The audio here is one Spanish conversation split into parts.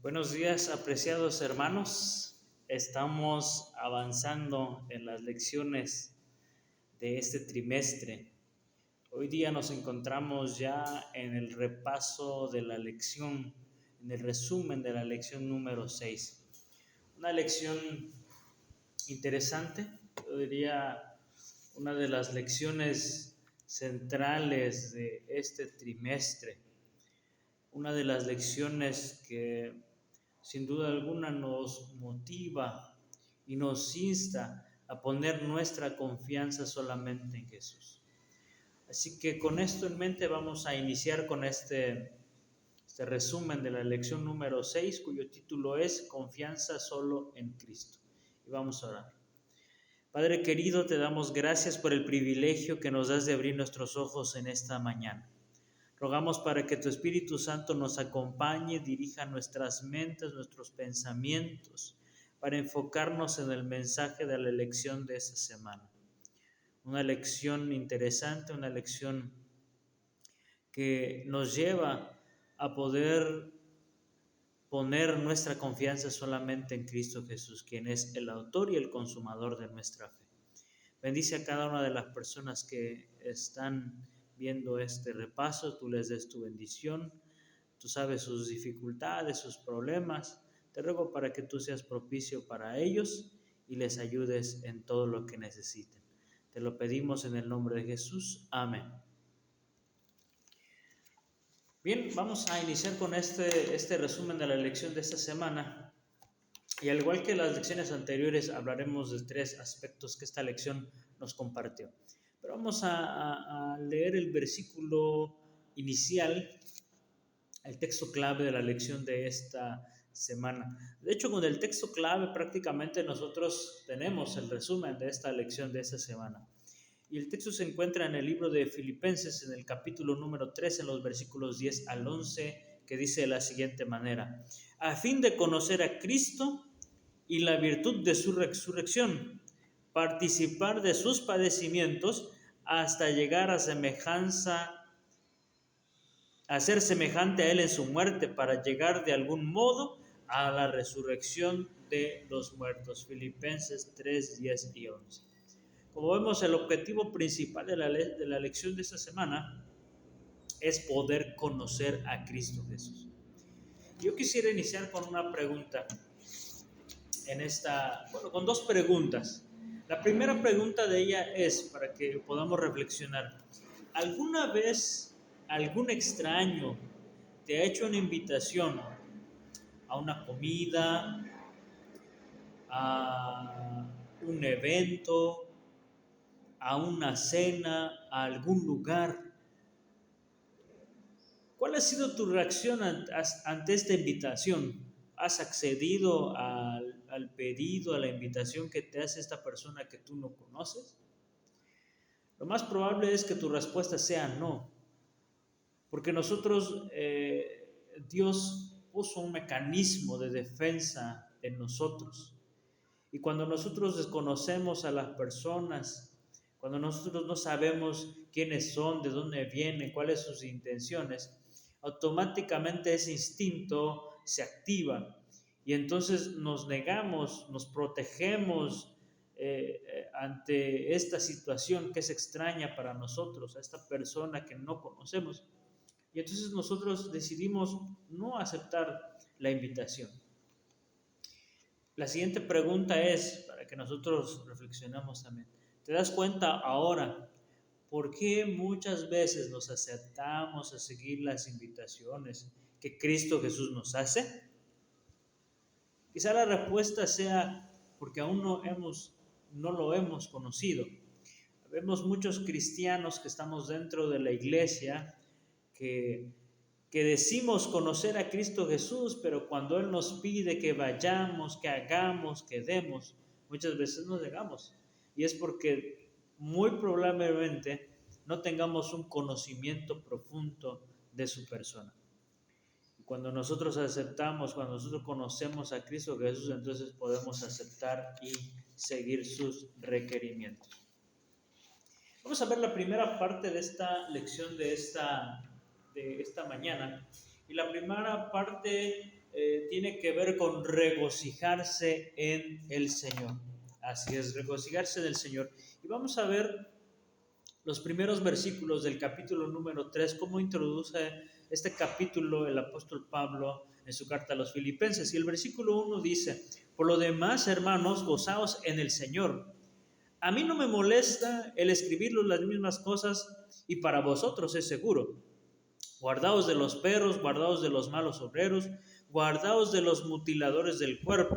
Buenos días, apreciados hermanos. Estamos avanzando en las lecciones de este trimestre. Hoy día nos encontramos ya en el repaso de la lección, en el resumen de la lección número 6. Una lección interesante, yo diría una de las lecciones centrales de este trimestre. Una de las lecciones que sin duda alguna nos motiva y nos insta a poner nuestra confianza solamente en Jesús. Así que con esto en mente vamos a iniciar con este resumen de la lección número 6, cuyo título es Confianza solo en Cristo. Y vamos a orar. Padre querido, te damos gracias por el privilegio que nos das de abrir nuestros ojos en esta mañana. Rogamos para que tu Espíritu Santo nos acompañe, dirija nuestras mentes, nuestros pensamientos, para enfocarnos en el mensaje de la lección de esta semana. Una lección interesante, una lección que nos lleva a poder poner nuestra confianza solamente en Cristo Jesús, quien es el autor y el consumador de nuestra fe. Bendice a cada una de las personas que están viendo este repaso, tú les des tu bendición, tú sabes sus dificultades, sus problemas. Te ruego para que tú seas propicio para ellos y les ayudes en todo lo que necesiten. Te lo pedimos en el nombre de Jesús. Amén. Bien, vamos a iniciar con este resumen de la lección de esta semana. Y al igual que las lecciones anteriores, hablaremos de 3 aspectos que esta lección nos compartió. Pero vamos a leer el versículo inicial, el texto clave de la lección de esta semana. De hecho, con el texto clave prácticamente nosotros tenemos el resumen de esta lección de esta semana. Y el texto se encuentra en el libro de Filipenses, en el capítulo número 3, en los versículos 10 al 11, que dice de la siguiente manera: a fin de conocer a Cristo y la virtud de su resurrección, participar de sus padecimientos hasta llegar a ser semejante a Él en su muerte, para llegar de algún modo a la resurrección de los muertos. Filipenses 3, 10 y 11. Como vemos, el objetivo principal de la lección de esta semana es poder conocer a Cristo Jesús. Yo quisiera iniciar con una pregunta con 2 preguntas. La primera pregunta de ella es, para que podamos reflexionar: ¿alguna vez algún extraño te ha hecho una invitación a una comida, a un evento, a una cena, a algún lugar? ¿Cuál ha sido tu reacción ante esta invitación? ¿Has accedido al pedido, a la invitación que te hace esta persona que tú no conoces? Lo más probable es que tu respuesta sea no, porque Dios puso un mecanismo de defensa en nosotros. Y cuando nosotros desconocemos a las personas, cuando nosotros no sabemos quiénes son, de dónde vienen, cuáles son sus intenciones, automáticamente ese instinto se activa y entonces nos negamos, nos protegemos ante esta situación que es extraña para nosotros, a esta persona que no conocemos. Y entonces nosotros decidimos no aceptar la invitación. La siguiente pregunta es, para que nosotros reflexionemos también: ¿te das cuenta ahora por qué muchas veces nos aceptamos a seguir las invitaciones que Cristo Jesús nos hace? Quizá la respuesta sea porque aún no lo hemos conocido. Vemos muchos cristianos que estamos dentro de la iglesia que decimos conocer a Cristo Jesús, pero cuando Él nos pide que vayamos, que hagamos, que demos, muchas veces nos negamos. Y es porque muy probablemente no tengamos un conocimiento profundo de su persona. Y cuando nosotros aceptamos, cuando nosotros conocemos a Cristo Jesús, entonces podemos aceptar y seguir sus requerimientos. Vamos a ver la primera parte de esta lección de esta mañana. Y la primera parte tiene que ver con regocijarse en el Señor. Así es, regocijarse en el Señor. Y vamos a ver los primeros versículos del capítulo número 3, cómo introduce este capítulo el apóstol Pablo en su carta a los Filipenses. Y el versículo 1 dice: por lo demás, hermanos, gozaos en el Señor. A mí no me molesta el escribirlos las mismas cosas, y para vosotros es seguro. Guardaos de los perros, guardaos de los malos obreros, guardaos de los mutiladores del cuerpo,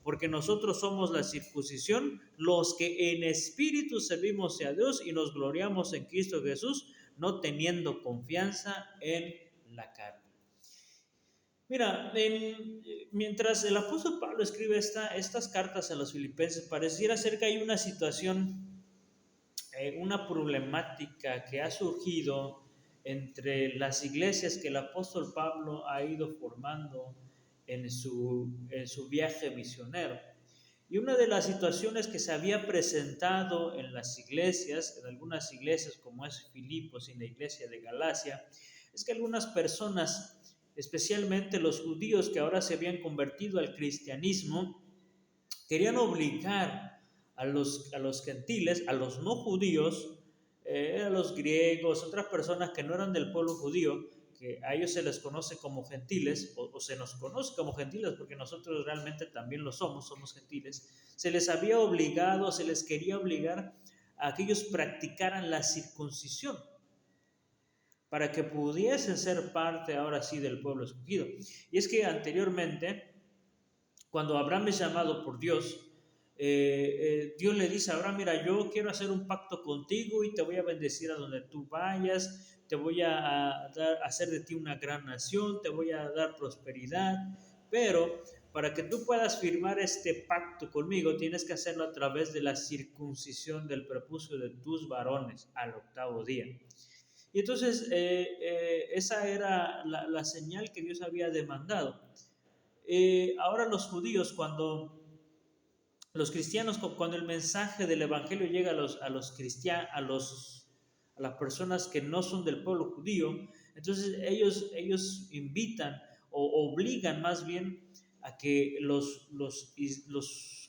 porque nosotros somos la circuncisión, los que en espíritu servimos a Dios y nos gloriamos en Cristo Jesús, no teniendo confianza en la carne. Mira, mientras el apóstol Pablo escribe estas cartas a los filipenses, pareciera ser que hay una situación, una problemática que ha surgido entre las iglesias que el apóstol Pablo ha ido formando en su viaje misionero. Y una de las situaciones que se había presentado en las iglesias, en algunas iglesias como es Filipos y la iglesia de Galacia, es que algunas personas, especialmente los judíos que ahora se habían convertido al cristianismo, querían obligar a los gentiles, a los no judíos, a los griegos, otras personas que no eran del pueblo judío, que a ellos se les conoce como gentiles, o se nos conoce como gentiles porque nosotros realmente también lo somos gentiles, se les había obligado, se les quería obligar a que ellos practicaran la circuncisión para que pudiesen ser parte ahora sí del pueblo escogido. Y es que anteriormente, cuando Abraham es llamado por Dios, Dios le dice a Abraham: mira, yo quiero hacer un pacto contigo y te voy a bendecir a donde tú vayas, te voy a hacer de ti una gran nación, te voy a dar prosperidad, pero para que tú puedas firmar este pacto conmigo, tienes que hacerlo a través de la circuncisión del prepucio de tus varones al 8º día. Y entonces esa era la señal que Dios había demandado. Ahora los judíos, cuando los cristianos, cuando el mensaje del evangelio llega a los cristianos, a las personas que no son del pueblo judío, entonces ellos invitan o obligan más bien a que los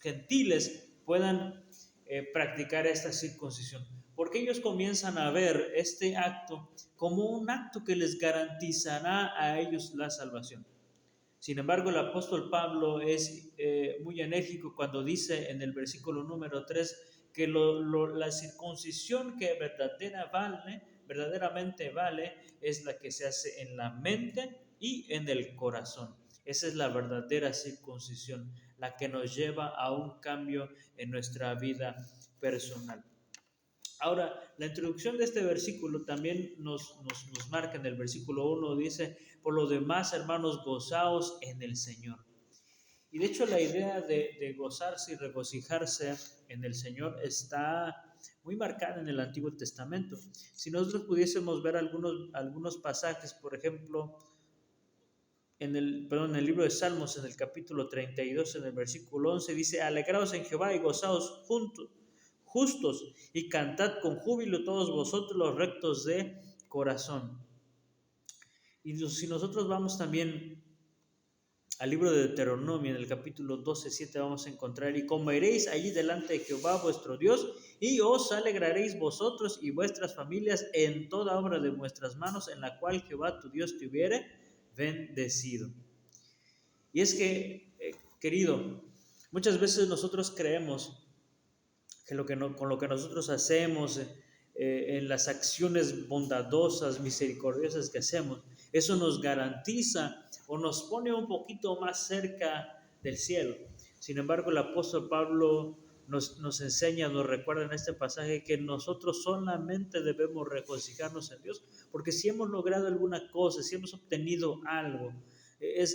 gentiles puedan practicar esta circuncisión, porque ellos comienzan a ver este acto como un acto que les garantizará a ellos la salvación. Sin embargo, el apóstol Pablo es muy enérgico cuando dice en el versículo número 3 que la circuncisión que verdaderamente vale es la que se hace en la mente y en el corazón. Esa es la verdadera circuncisión, la que nos lleva a un cambio en nuestra vida personal. Ahora, la introducción de este versículo también nos marca en el versículo 1, dice: por lo demás, hermanos, gozaos en el Señor. Y de hecho la idea de gozarse y regocijarse en el Señor está muy marcada en el Antiguo Testamento. Si nosotros pudiésemos ver algunos pasajes, por ejemplo, en el libro de Salmos, en el capítulo 32, en el versículo 11, dice: alegraos en Jehová y gozaos justos, y cantad con júbilo todos vosotros los rectos de corazón. Y si nosotros vamos también al libro de Deuteronomio, en el capítulo 12:7, vamos a encontrar: y comeréis allí delante de Jehová vuestro Dios, y os alegraréis vosotros y vuestras familias en toda obra de vuestras manos, en la cual Jehová tu Dios te hubiere bendecido. Y es que, querido, muchas veces nosotros creemos que con lo que nosotros hacemos, en las acciones bondadosas, misericordiosas que hacemos, eso nos garantiza o nos pone un poquito más cerca del cielo. Sin embargo, el apóstol Pablo nos enseña, nos recuerda en este pasaje que nosotros solamente debemos regocijarnos en Dios, porque si hemos logrado alguna cosa, si hemos obtenido algo,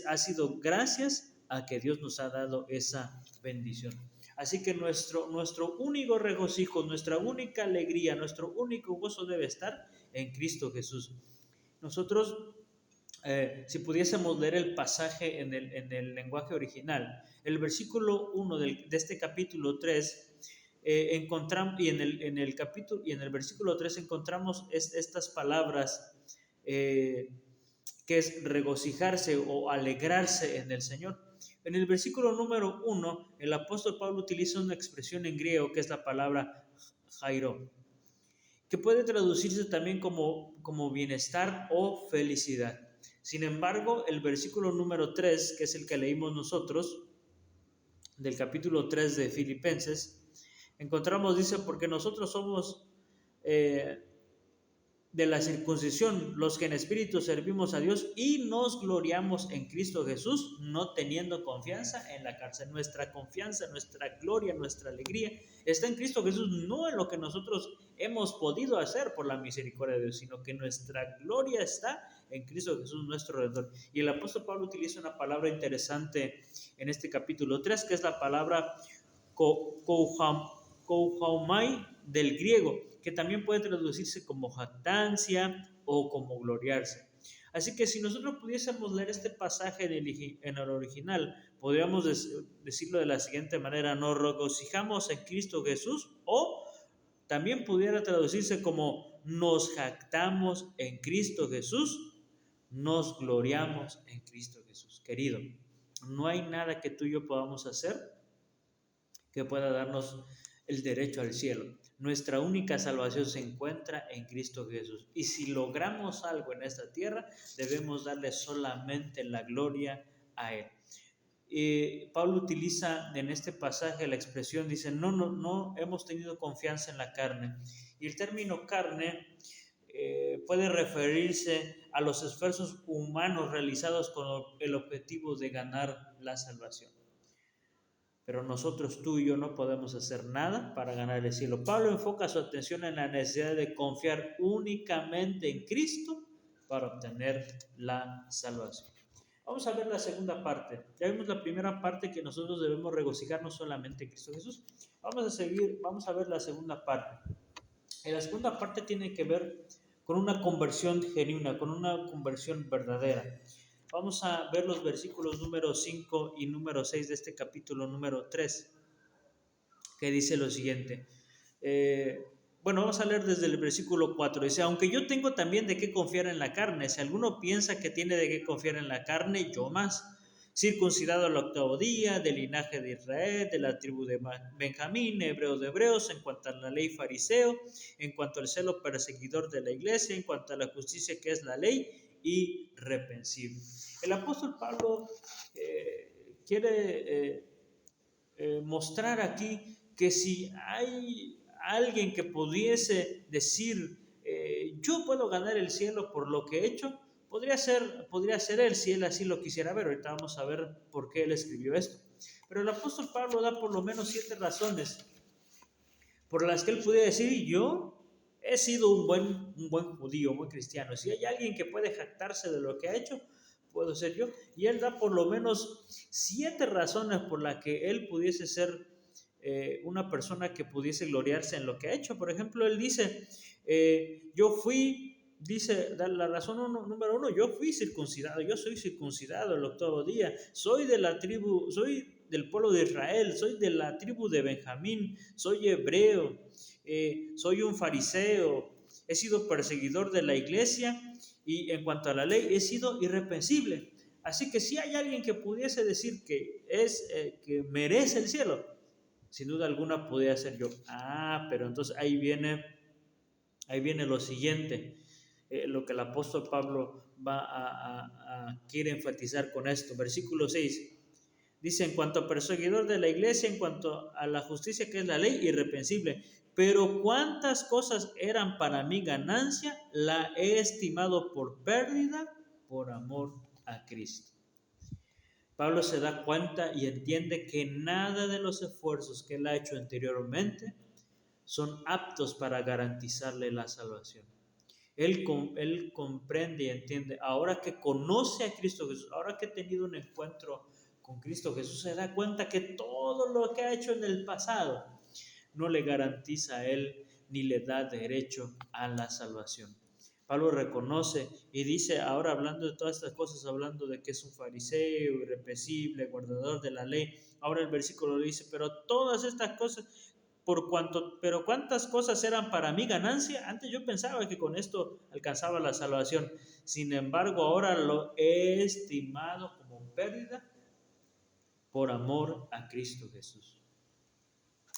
ha sido gracias a que Dios nos ha dado esa bendición. Así que nuestro único regocijo, nuestra única alegría, nuestro único gozo debe estar en Cristo Jesús. Nosotros, si pudiésemos leer el pasaje en el lenguaje original, el versículo 1 de este capítulo 3, encontramos, y en el versículo 3 encontramos estas palabras que es regocijarse o alegrarse en el Señor. En el versículo número 1, el apóstol Pablo utiliza una expresión en griego que es la palabra jairo, que puede traducirse también como bienestar o felicidad. Sin embargo, el versículo número 3, que es el que leímos nosotros, del capítulo 3 de Filipenses, encontramos, dice, porque nosotros somos de la circuncisión, los que en espíritu servimos a Dios y nos gloriamos en Cristo Jesús, no teniendo confianza en la cárcel. Nuestra confianza, nuestra gloria, nuestra alegría está en Cristo Jesús, no en lo que nosotros hemos podido hacer por la misericordia de Dios, sino que nuestra gloria está en Cristo Jesús, nuestro Redentor. Y el apóstol Pablo utiliza una palabra interesante en este capítulo 3, que es la palabra kouhaumai del griego, que también puede traducirse como jactancia o como gloriarse. Así que si nosotros pudiésemos leer este pasaje en el original, podríamos decirlo de la siguiente manera: nos regocijamos en Cristo Jesús, o también pudiera traducirse como nos jactamos en Cristo Jesús, nos gloriamos en Cristo Jesús. Querido, no hay nada que tú y yo podamos hacer que pueda darnos el derecho al cielo. Nuestra única salvación se encuentra en Cristo Jesús. Y si logramos algo en esta tierra, debemos darle solamente la gloria a Él. Pablo utiliza en este pasaje la expresión, dice, no hemos tenido confianza en la carne. Y el término carne puede referirse a los esfuerzos humanos realizados con el objetivo de ganar la salvación. Pero nosotros, tú y yo, no podemos hacer nada para ganar el cielo. Pablo enfoca su atención en la necesidad de confiar únicamente en Cristo para obtener la salvación. Vamos a ver la segunda parte. Ya vimos la primera parte, que nosotros debemos regocijarnos solamente en Cristo Jesús. Vamos a ver la segunda parte. Y la segunda parte tiene que ver con una conversión genuina, con una conversión verdadera. Vamos a ver los versículos número 5 y número 6 de este capítulo número 3, que dice lo siguiente. Vamos a leer desde el versículo 4. Dice, aunque yo tengo también de qué confiar en la carne, si alguno piensa que tiene de qué confiar en la carne, yo más. Circuncidado al 8º día, del linaje de Israel, de la tribu de Benjamín, hebreo de hebreos, en cuanto a la ley fariseo, en cuanto al celo perseguidor de la iglesia, en cuanto a la justicia que es la ley, irreprensible. El apóstol Pablo quiere mostrar aquí que si hay alguien que pudiese decir, yo puedo ganar el cielo por lo que he hecho, podría ser él, si él así lo quisiera ver. Ahorita vamos a ver por qué él escribió esto. Pero el apóstol Pablo da por lo menos 7 razones por las que él pudiera decir, yo he sido un buen judío, un buen cristiano. Si hay alguien que puede jactarse de lo que ha hecho, puedo ser yo. Y él da por lo menos 7 razones por las que él pudiese ser una persona que pudiese gloriarse en lo que ha hecho. Por ejemplo, él dice, la razón número 1, yo fui circuncidado, yo soy circuncidado el 8º día, soy del pueblo de Israel, soy de la tribu de Benjamín, soy hebreo, soy un fariseo, he sido perseguidor de la iglesia y en cuanto a la ley he sido irreprensible. Así que si hay alguien que pudiese decir que merece el cielo, sin duda alguna podría ser yo. Pero entonces ahí viene lo siguiente, lo que el apóstol Pablo quiere enfatizar con esto. Versículo 6 dice, en cuanto a perseguidor de la iglesia, en cuanto a la justicia que es la ley, irreprensible. Pero cuántas cosas eran para mí ganancia, la he estimado por pérdida por amor a Cristo. Pablo se da cuenta y entiende que nada de los esfuerzos que él ha hecho anteriormente son aptos para garantizarle la salvación. Él comprende y entiende, ahora que conoce a Cristo Jesús, ahora que ha tenido un encuentro con Cristo Jesús, se da cuenta que todo lo que ha hecho en el pasado no le garantiza a él ni le da derecho a la salvación. Pablo reconoce y dice, ahora hablando de todas estas cosas, hablando de que es un fariseo, irreprensible, guardador de la ley, ahora el versículo dice, pero todas estas cosas pero cuántas cosas eran para mí ganancia. Antes yo pensaba que con esto alcanzaba la salvación. Sin embargo, ahora lo he estimado como pérdida por amor a Cristo Jesús.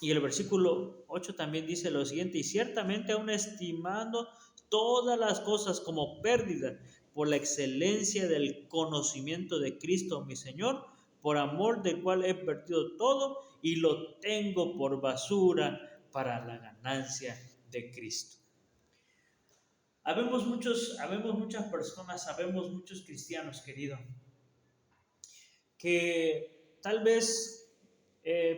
Y el versículo 8 también dice lo siguiente: y ciertamente aún estimando todas las cosas como pérdida por la excelencia del conocimiento de Cristo mi Señor, por amor del cual he perdido todo y lo tengo por basura para la ganancia de Cristo. Habemos muchas personas, habemos muchos cristianos, querido, que tal vez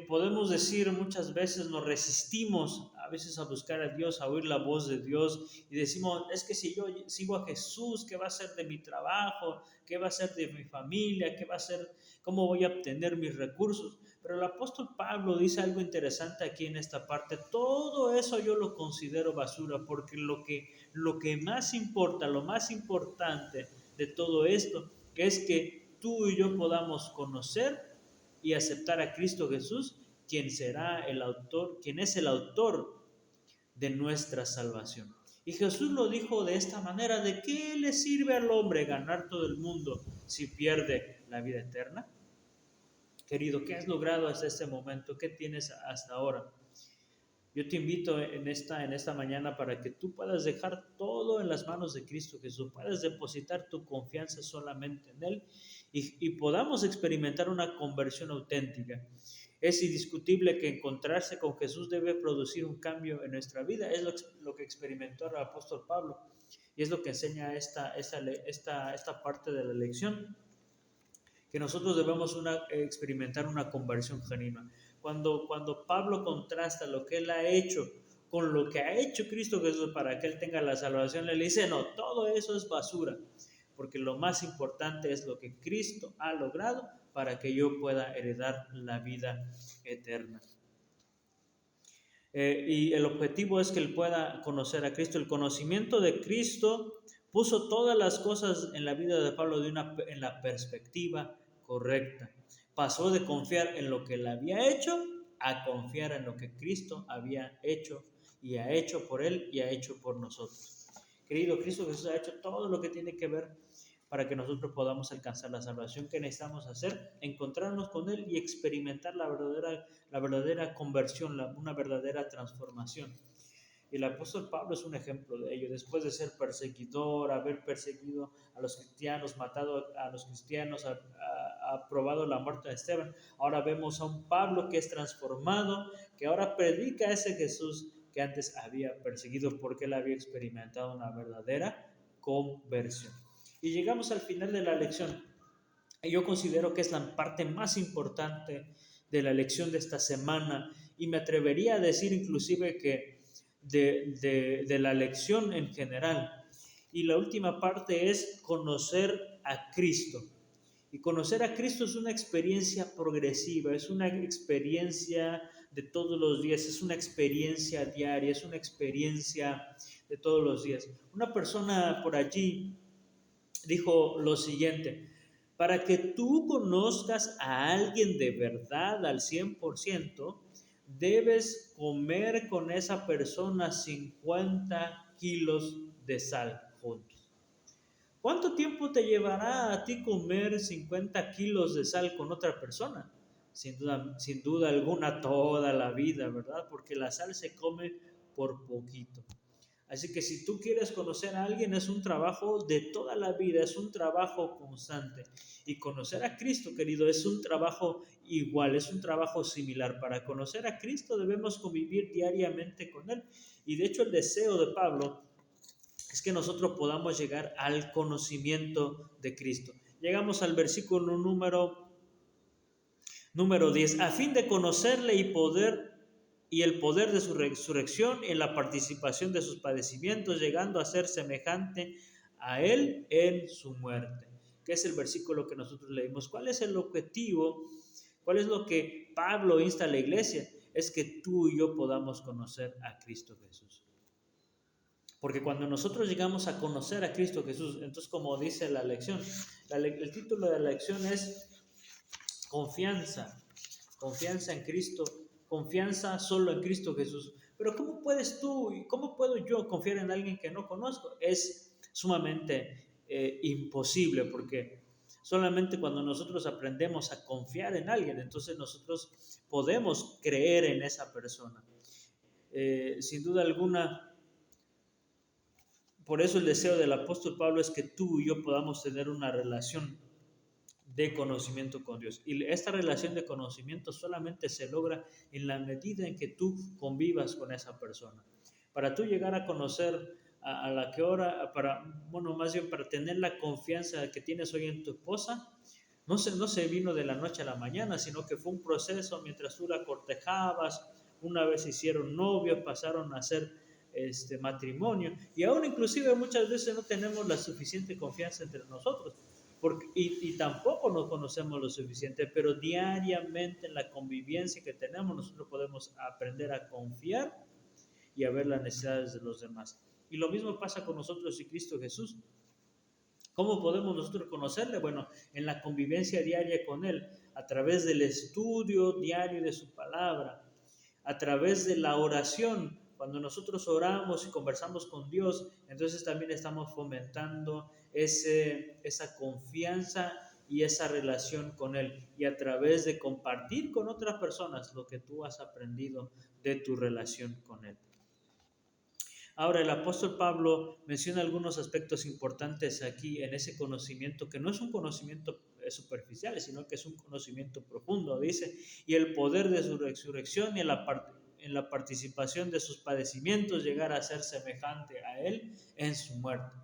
podemos decir muchas veces, nos resistimos a veces a buscar a Dios, a oír la voz de Dios, y decimos, es que si yo sigo a Jesús, ¿qué va a ser de mi trabajo? ¿Qué va a ser de mi familia? ¿Qué va a ser? ¿Cómo voy a obtener mis recursos? Pero el apóstol Pablo dice algo interesante aquí en esta parte: todo eso yo lo considero basura, porque lo que más importa, lo más importante de todo esto es que tú y yo podamos conocer y aceptar a Cristo Jesús, quien es el autor de nuestra salvación. Y Jesús lo dijo de esta manera: ¿de qué le sirve al hombre ganar todo el mundo si pierde la vida eterna? Querido, ¿qué has logrado hasta este momento? ¿Qué tienes hasta ahora? Yo te invito en esta mañana para que tú puedas dejar todo en las manos de Cristo Jesús, puedas depositar tu confianza solamente en Él y podamos experimentar una conversión auténtica. Es indiscutible que encontrarse con Jesús debe producir un cambio en nuestra vida. Es lo que experimentó el apóstol Pablo y es lo que enseña esta parte de la lección, que nosotros debemos experimentar una conversión genuina. Cuando Pablo contrasta lo que él ha hecho con lo que ha hecho Cristo Jesús para que él tenga la salvación, le dice, no, todo eso es basura, porque lo más importante es lo que Cristo ha logrado para que yo pueda heredar la vida eterna. Y el objetivo es que él pueda conocer a Cristo. El conocimiento de Cristo puso todas las cosas en la vida de Pablo en la perspectiva correcta. Pasó de confiar en lo que él había hecho a confiar en lo que Cristo había hecho y ha hecho por él y ha hecho por nosotros. Querido, Cristo Jesús ha hecho todo lo que tiene que ver para que nosotros podamos alcanzar la salvación. Que necesitamos hacer: encontrarnos con Él y experimentar la verdadera conversión, una verdadera transformación. Y el apóstol Pablo es un ejemplo de ello. Después de ser perseguidor, haber perseguido a los cristianos, matado a los cristianos, ha probado la muerte de Esteban, ahora vemos a un Pablo que es transformado, que ahora predica a ese Jesús que antes había perseguido, porque él había experimentado una verdadera conversión. Y llegamos al final de la lección. Yo considero que es la parte más importante de la lección de esta semana, y me atrevería a decir inclusive que de la lección en general. Y la última parte es conocer a Cristo. Y conocer a Cristo es una experiencia progresiva, es una experiencia de todos los días, es una experiencia diaria, es una experiencia de todos los días. Una persona por allí dijo lo siguiente: para que tú conozcas a alguien de verdad al 100%, debes comer con esa persona 50 kilos de sal juntos. ¿Cuánto tiempo te llevará a ti comer 50 kilos de sal con otra persona? Sin duda alguna, toda la vida, ¿verdad? Porque la sal se come por poquito. Así que si tú quieres conocer a alguien, es un trabajo de toda la vida, es un trabajo constante. Y conocer a Cristo, querido, es un trabajo igual, es un trabajo similar. Para conocer a Cristo debemos convivir diariamente con Él. Y de hecho el deseo de Pablo es que nosotros podamos llegar al conocimiento de Cristo. Llegamos al versículo número 10. A fin de conocerle y el poder de su resurrección y en la participación de sus padecimientos, llegando a ser semejante a Él en su muerte. Que es el versículo que nosotros leímos. ¿Cuál es el objetivo? ¿Cuál es lo que Pablo insta a la iglesia? Es que tú y yo podamos conocer a Cristo Jesús. Porque cuando nosotros llegamos a conocer a Cristo Jesús, entonces, como dice la lección, el título de la lección es confianza en Cristo, confianza solo en Cristo Jesús. Pero ¿cómo puedes tú y cómo puedo yo confiar en alguien que no conozco? Es sumamente imposible, porque solamente cuando nosotros aprendemos a confiar en alguien, entonces nosotros podemos creer en esa persona. Sin duda alguna, por eso el deseo del apóstol Pablo es que tú y yo podamos tener una relación de conocimiento con Dios. Y esta relación de conocimiento solamente se logra en la medida en que tú convivas con esa persona. Para tú llegar a conocer a la que hora, más bien para tener la confianza que tienes hoy en tu esposa, no se vino de la noche a la mañana, sino que fue un proceso mientras tú la cortejabas, una vez hicieron novios, pasaron a ser matrimonio, y aún inclusive muchas veces no tenemos la suficiente confianza entre nosotros, y tampoco nos conocemos lo suficiente, pero diariamente en la convivencia que tenemos nosotros podemos aprender a confiar y a ver las necesidades de los demás. Y lo mismo pasa con nosotros y Cristo Jesús. ¿Cómo podemos nosotros conocerle? Bueno, en la convivencia diaria con Él, a través del estudio diario de su palabra, a través de la oración. Cuando nosotros oramos y conversamos con Dios, entonces también estamos fomentando esa confianza y esa relación con Él. Y a través de compartir con otras personas lo que tú has aprendido de tu relación con Él. Ahora, el apóstol Pablo menciona algunos aspectos importantes aquí en ese conocimiento, que no es un conocimiento superficial, sino que es un conocimiento profundo, dice, y el poder de su resurrección y en la participación de sus padecimientos, llegar a ser semejante a él en su muerte.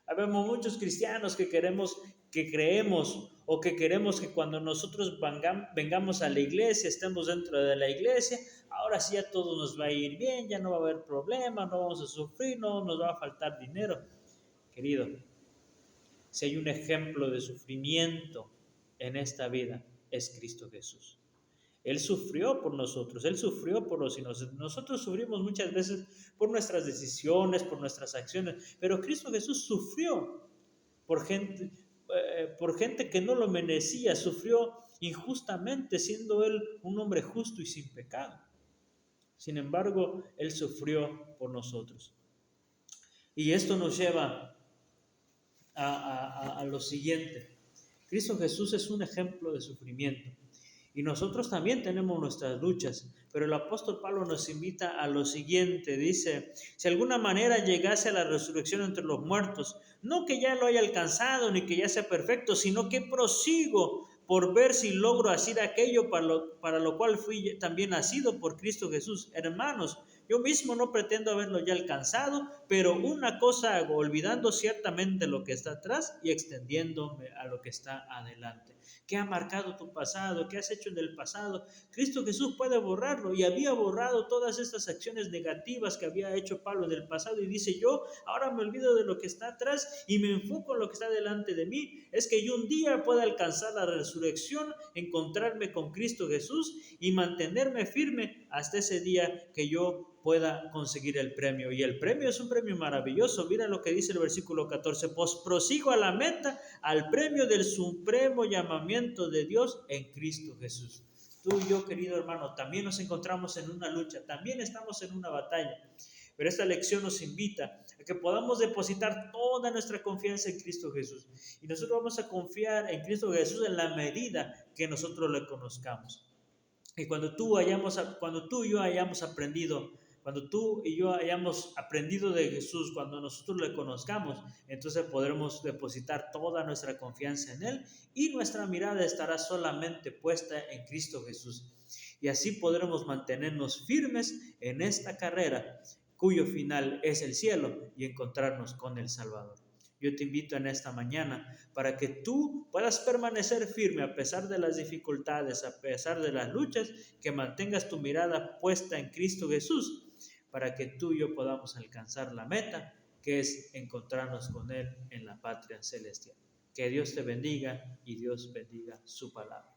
Habemos muchos cristianos que creemos o que queremos que cuando nosotros vengamos a la iglesia, estemos dentro de la iglesia, ahora sí ya todo nos va a ir bien, ya no va a haber problemas, no vamos a sufrir, no nos va a faltar dinero. Querido, si hay un ejemplo de sufrimiento en esta vida, es Cristo Jesús. Él sufrió por nosotros, Él sufrió por los inocentes. Nosotros sufrimos muchas veces por nuestras decisiones, por nuestras acciones, pero Cristo Jesús sufrió por gente que no lo merecía, sufrió injustamente, siendo Él un hombre justo y sin pecado. Sin embargo, Él sufrió por nosotros. Y esto nos lleva a lo siguiente. Cristo Jesús es un ejemplo de sufrimiento. Y nosotros también tenemos nuestras luchas, pero el apóstol Pablo nos invita a lo siguiente, dice, si de alguna manera llegase a la resurrección entre los muertos, no que ya lo haya alcanzado ni que ya sea perfecto, sino que prosigo por ver si logro hacer aquello para lo cual fui también nacido por Cristo Jesús. Hermanos, yo mismo no pretendo haberlo ya alcanzado, pero una cosa hago, olvidando ciertamente lo que está atrás y extendiéndome a lo que está adelante. ¿Qué ha marcado tu pasado? ¿Qué has hecho en el pasado? Cristo Jesús puede borrarlo, y había borrado todas estas acciones negativas que había hecho Pablo en el pasado, y dice, yo ahora me olvido de lo que está atrás y me enfoco en lo que está delante de mí. Es que yo un día pueda alcanzar la resurrección, encontrarme con Cristo Jesús y mantenerme firme hasta ese día que yo pueda conseguir el premio. Y el premio es un premio maravilloso. Mira lo que dice el versículo 14. Pues prosigo a la meta, al premio del supremo llamamiento de Dios en Cristo Jesús. Tú y yo, querido hermano, también nos encontramos en una lucha, también estamos en una batalla. Pero esta lección nos invita a que podamos depositar toda nuestra confianza en Cristo Jesús. Y nosotros vamos a confiar en Cristo Jesús en la medida que nosotros le conozcamos. Y cuando tú y yo hayamos aprendido, cuando tú y yo hayamos aprendido de Jesús, cuando nosotros le conozcamos, entonces podremos depositar toda nuestra confianza en Él y nuestra mirada estará solamente puesta en Cristo Jesús. Y así podremos mantenernos firmes en esta carrera, cuyo final es el cielo y encontrarnos con el Salvador. Yo te invito en esta mañana para que tú puedas permanecer firme a pesar de las dificultades, a pesar de las luchas, que mantengas tu mirada puesta en Cristo Jesús, para que tú y yo podamos alcanzar la meta, que es encontrarnos con Él en la patria celestial. Que Dios te bendiga y Dios bendiga su palabra.